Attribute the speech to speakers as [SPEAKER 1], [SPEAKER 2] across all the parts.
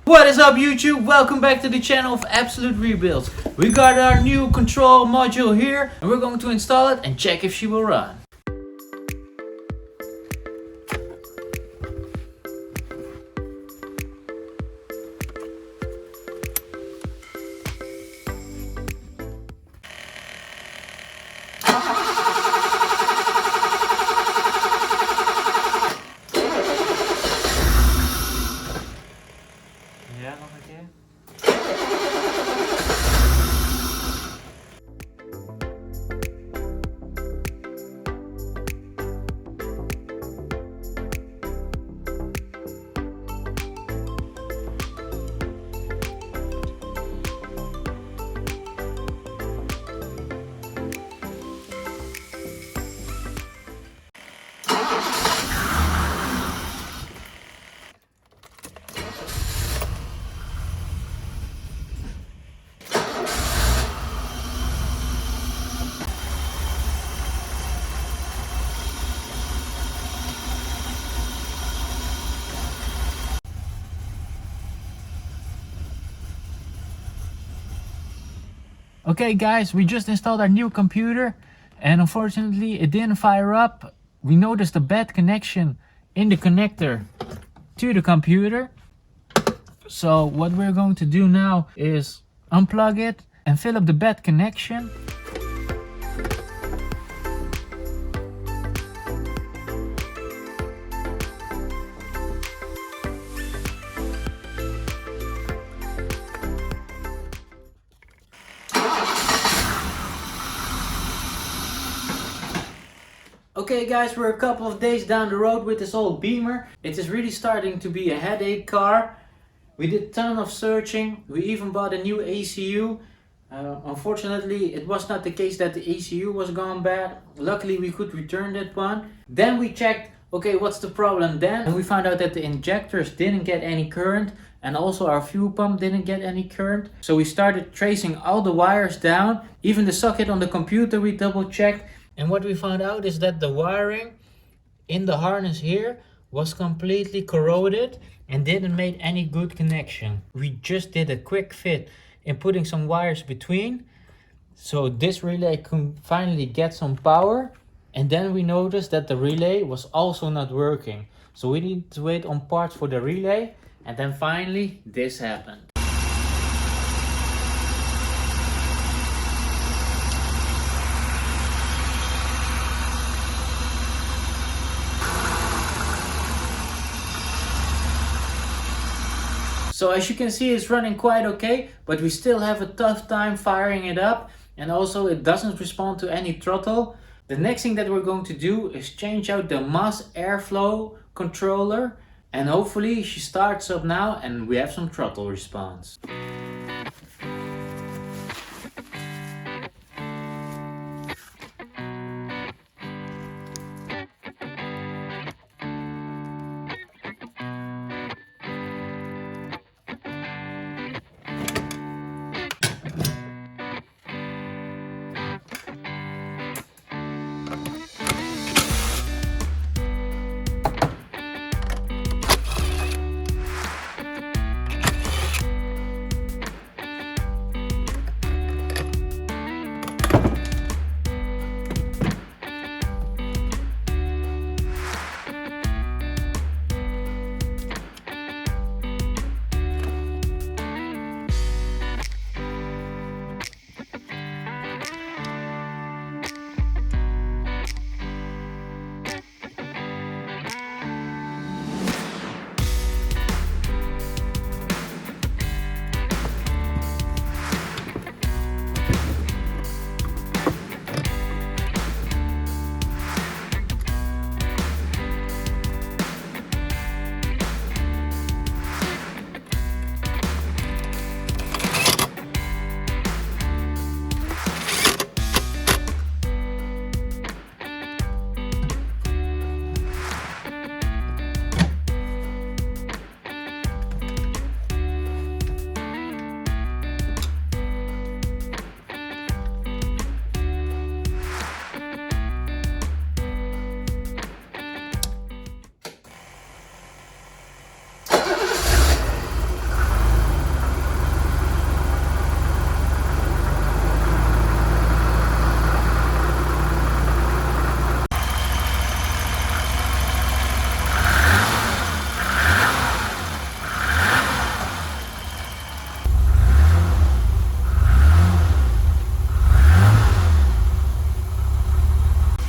[SPEAKER 1] What is up YouTube? Welcome back to the channel of Absolute Rebuilds. We got our new control module here and we're going to install it and check if she will run. Ja, nog een keer. Okay guys, we just installed our new computer and unfortunately it didn't fire up. We noticed a bad connection in the connector to the computer. So what we're going to do now is unplug it and fill up the bad connection. Okay guys, we're a couple of days down the road with this old Bimmer. It is really starting to be a headache car. We did a ton of searching. We even bought a new ECU. Unfortunately, it was not the case that the ECU was gone bad. Luckily, we could return that one. Then we checked, okay, what's the problem then? And we found out that the injectors didn't get any current and also our fuel pump didn't get any current. So we started tracing all the wires down. Even the socket on the computer we double checked. And what we found out is that the wiring in the harness here was completely corroded and didn't make any good connection. We just did a quick fit in putting some wires between, so this relay can finally get some power. And then we noticed that the relay was also not working. So we need to wait on parts for the relay, and then finally this happened. So as you can see, it's running quite okay, but we still have a tough time firing it up, and also it doesn't respond to any throttle. The next thing that we're going to do is change out the mass airflow controller, and hopefully she starts up now and we have some throttle response.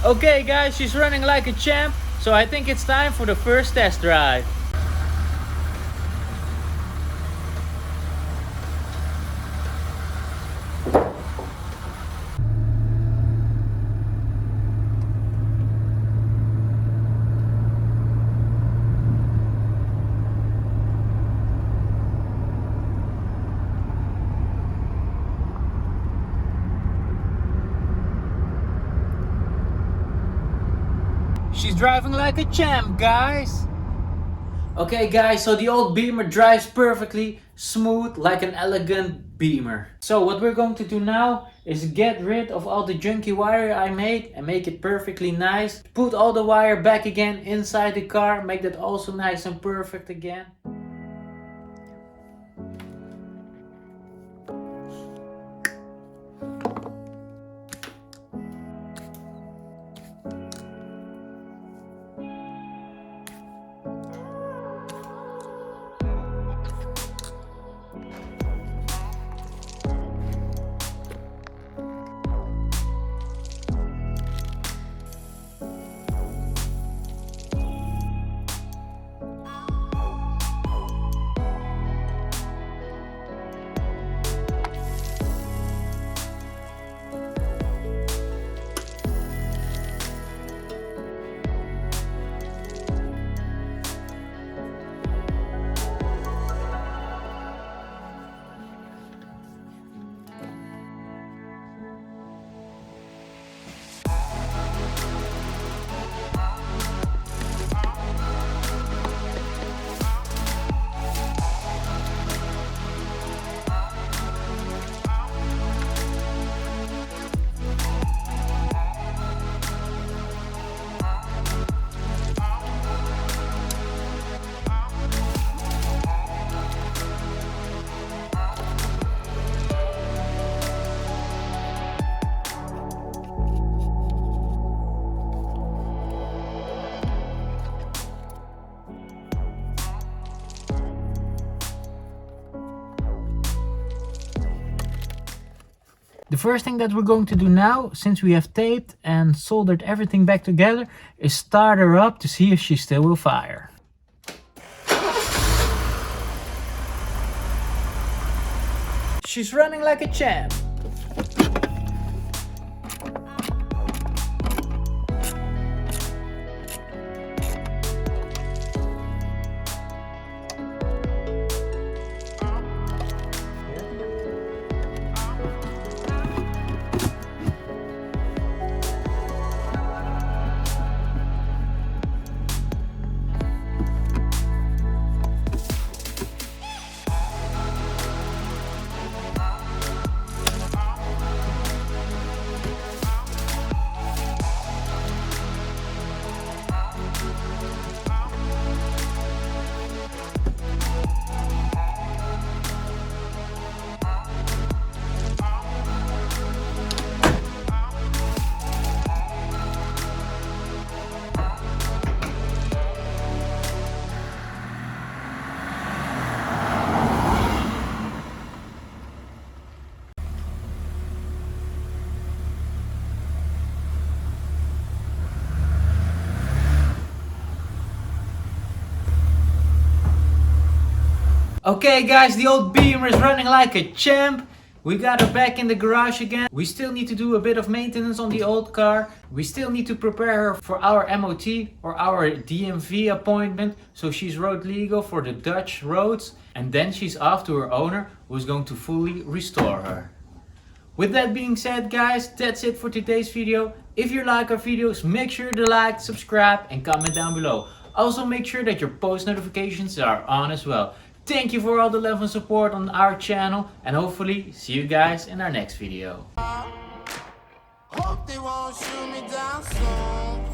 [SPEAKER 1] Okay guys, she's running like a champ, so I think it's time for the first test drive. She's driving like a champ, guys. Okay guys, so the old Bimmer drives perfectly smooth like an elegant Bimmer. So what we're going to do now is get rid of all the junky wire I made and make it perfectly nice. Put all the wire back again inside the car, make that also nice and perfect again. The first thing that we're going to do now, since we have taped and soldered everything back together, is start her up to see if she still will fire. She's running like a champ. Okay guys, the old Bimmer is running like a champ. We got her back in the garage again. We still need to do a bit of maintenance on the old car. We still need to prepare her for our MOT or our DMV appointment, so she's road legal for the Dutch roads. And then she's off to her owner, who's going to fully restore her. With that being said guys, that's it for today's video. If you like our videos, make sure to like, subscribe and comment down below. Also make sure that your post notifications are on as well. Thank you for all the love and support on our channel, and hopefully see you guys in our next video.
[SPEAKER 2] Hope they won't shoot me down soon.